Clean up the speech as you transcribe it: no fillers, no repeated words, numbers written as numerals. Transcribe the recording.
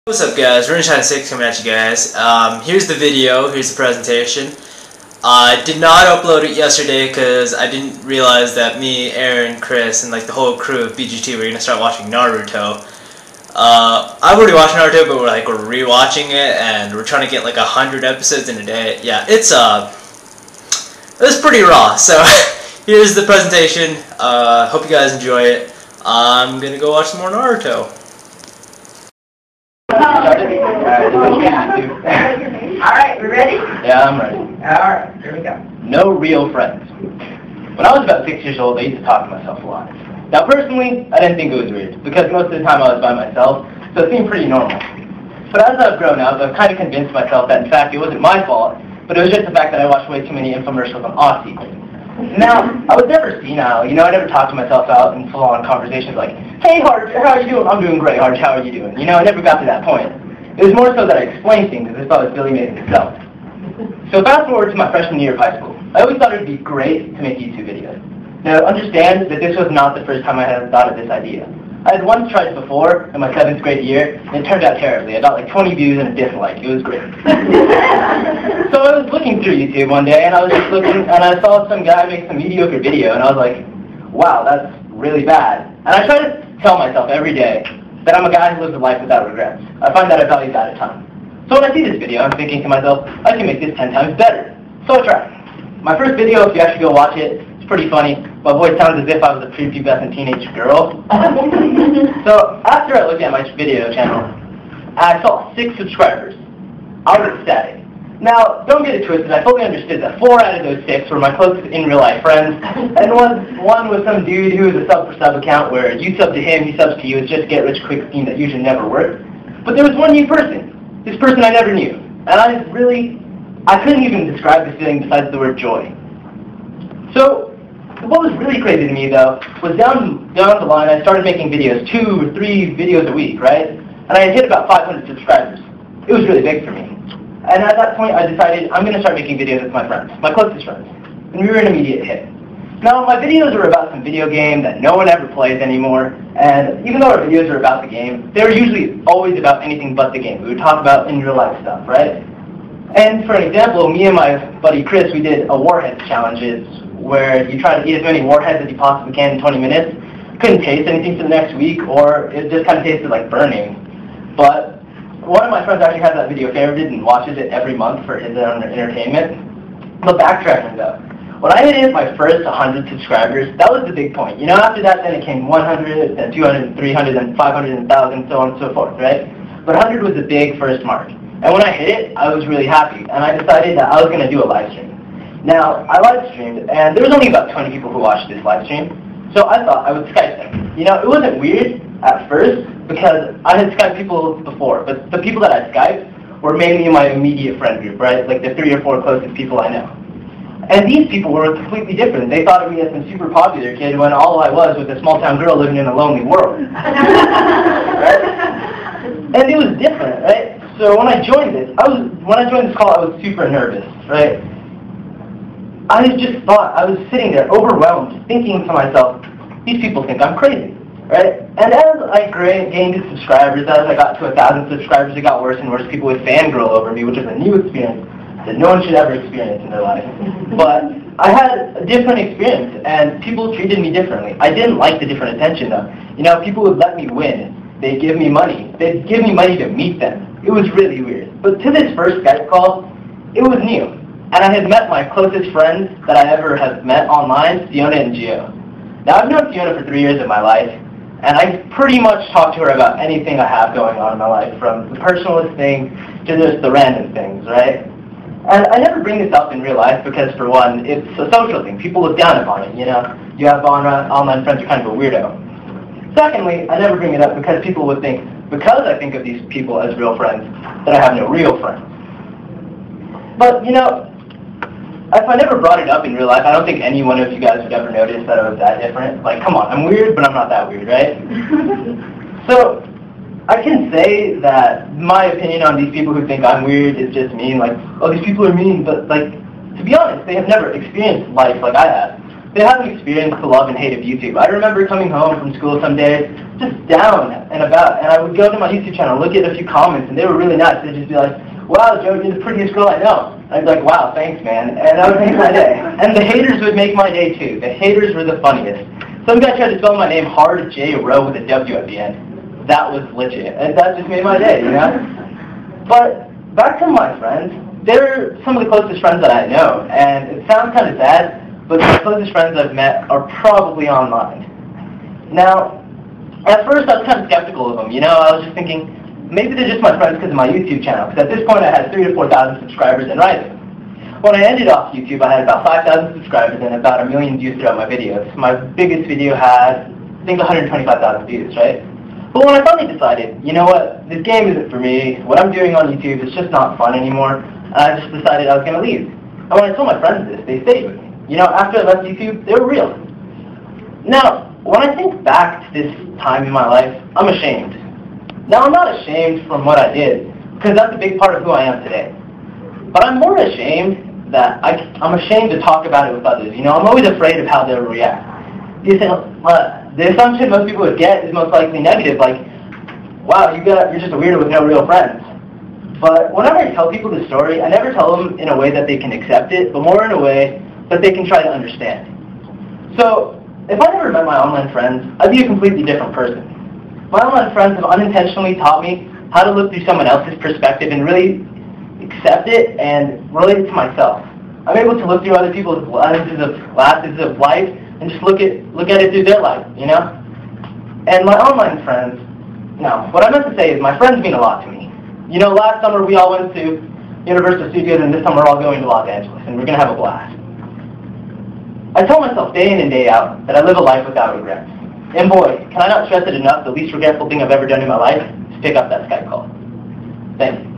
What's up guys, RangeTitan6 coming at you guys. Here's the video, here's the presentation. I did not upload it yesterday because I didn't realize that me, Aaron, Chris, and like the whole crew of BGT were going to start watching Naruto. I've already watched Naruto, but we're rewatching it and we're trying to get like 100 episodes in a day. Yeah, it's pretty raw, so here's the presentation. Hope you guys enjoy it. I'm going to go watch some more Naruto. Alright, we ready? Yeah, I'm ready. Alright, here we go. No real friends. When I was about 6 years old, I used to talk to myself a lot. Now personally, I didn't think it was weird, because most of the time I was by myself, so it seemed pretty normal. But as I've grown up, I've kind of convinced myself that in fact it wasn't my fault, but it was just the fact that I watched way too many infomercials on Aussie. Now, I was never senile, I never talked to myself out in full-on conversations like, "Hey Harj, how are you doing?" "I'm doing great, Harj, how are you doing?" I never got to that point. It was more so that I explained things as if I was Billy Mason himself. So fast forward to my freshman year of high school. I always thought it would be great to make YouTube videos. Now understand that this was not the first time I had thought of this idea. I had once tried it before in my 7th grade year, and it turned out terribly. I got like 20 views and a dislike. It was great. So I was looking through YouTube one day, and I was just looking, and I saw some guy make some mediocre video, and I was like, wow, that's really bad. And I try to tell myself every day that I'm a guy who lives a life without regrets. I find that I value that a ton. So when I see this video, I'm thinking to myself, I can make this 10 times better. So I try. My first video, if you actually go watch it, it's pretty funny. My voice sounds as if I was a prepubescent teenage girl. So after I looked at my video channel, I saw 6 subscribers. I was ecstatic. Now, don't get it twisted, I fully understood that 4 out of those 6 were my closest in real life friends, and one was some dude who was a sub for sub account where you sub to him, he subs to you. It's just a get rich quick scheme that usually never worked. But there was one new person, this person I never knew, and I couldn't even describe the feeling besides the word joy. So, what was really crazy to me though, was down the line I started making videos, 2 or 3 videos a week, right? And I had hit about 500 subscribers. It was really big for me. And at that point, I decided I'm going to start making videos with my friends, my closest friends. And we were an immediate hit. Now, my videos were about some video game that no one ever plays anymore. And even though our videos were about the game, they were usually always about anything but the game. We would talk about in real life stuff, right? And for an example, me and my buddy Chris, we did a warheads challenges where you try to eat as many warheads as you possibly can in 20 minutes. You couldn't taste anything for the next week, or it just kind of tasted like burning. But one of my friends actually has that video favorited and watches it every month for his own entertainment. But backtracking though, when I hit my first 100 subscribers, that was the big point. After that, then it came 100, then 200, 300, then 500, and 1,000, so on and so forth, right? But 100 was the big first mark. And when I hit it, I was really happy, and I decided that I was going to do a live stream. Now, I live streamed, and there was only about 20 people who watched this live stream, so I thought I would Skype them. It wasn't weird at first, because I had Skyped people before, but the people that I Skyped were mainly in my immediate friend group, right? Like the 3 or 4 closest people I know. And these people were completely different. They thought of me as some super popular kid when all I was a small town girl living in a lonely world. Right? And it was different, right? So when I joined this call, I was super nervous, right? I just thought, I was sitting there overwhelmed, thinking to myself, these people think I'm crazy. Right? And as I gained subscribers, as I got to 1,000 subscribers, it got worse and worse. People would fangirl over me, which is a new experience that no one should ever experience in their life. But I had a different experience, and people treated me differently. I didn't like the different attention, though. People would let me win. They'd give me money. They'd give me money to meet them. It was really weird. But to this first Skype call, it was new. And I had met my closest friends that I ever have met online, Fiona and Gio. Now, I've known Fiona for 3 years of my life, and I pretty much talk to her about anything I have going on in my life, from the personalist thing to just the random things, right? And I never bring this up in real life because, for one, it's a social thing. People look down upon it, You have online friends, you're kind of a weirdo. Secondly, I never bring it up because people would think, because I think of these people as real friends, that I have no real friends. But, if I never brought it up in real life, I don't think any one of you guys would ever notice that I was that different. Like, come on, I'm weird, but I'm not that weird, right? So, I can say that my opinion on these people who think I'm weird is just mean, like, oh, these people are mean, but, like, to be honest, they have never experienced life like I have. they haven't experienced the love and hate of YouTube. I remember coming home from school some days, just down and about, and I would go to my YouTube channel, look at a few comments, and they were really nice. They'd just be like, wow, Joe, you're the prettiest girl I know. I'd be like, wow, thanks, man. And that would make my day. And the haters would make my day, too. The haters were the funniest. Some guy tried to spell my name Harjot with a W at the end. That was legit. And that just made my day, you know? But back to my friends. They're some of the closest friends that I know. And it sounds kind of sad, but the closest friends I've met are probably online. Now, at first I was kind of skeptical of them. You know, I was just thinking, maybe they're just my friends because of my YouTube channel, because at this point I had 3,000 to 4,000 subscribers and rising. When I ended off YouTube, I had about 5,000 subscribers and about 1 million views throughout my videos. My biggest video had, I think, 125,000 views, right? But when I finally decided, you know what, this game isn't for me, what I'm doing on YouTube is just not fun anymore, I just decided I was going to leave. And when I told my friends this, they stayed with me. You know, after I left YouTube, they were real. Now, when I think back to this time in my life, I'm ashamed. Now, I'm not ashamed from what I did, because that's a big part of who I am today. But I'm more ashamed that I'm ashamed to talk about it with others. You know, I'm always afraid of how they'll react. The assumption most people would get is most likely negative, like, wow, you're just a weirdo with no real friends. But whenever I tell people this story, I never tell them in a way that they can accept it, but more in a way that they can try to understand. So, if I never met my online friends, I'd be a completely different person. My online friends have unintentionally taught me how to look through someone else's perspective and really accept it and relate it to myself. I'm able to look through other people's glasses of life and just look at it through their life, you know? And my online friends, no, what I meant to say is my friends mean a lot to me. You know, last summer we all went to Universal Studios, and this summer we're all going to Los Angeles, and we're going to have a blast. I tell myself day in and day out that I live a life without regrets. And boy, can I not stress it enough, the least regretful thing I've ever done in my life is pick up that Skype call. Thank you.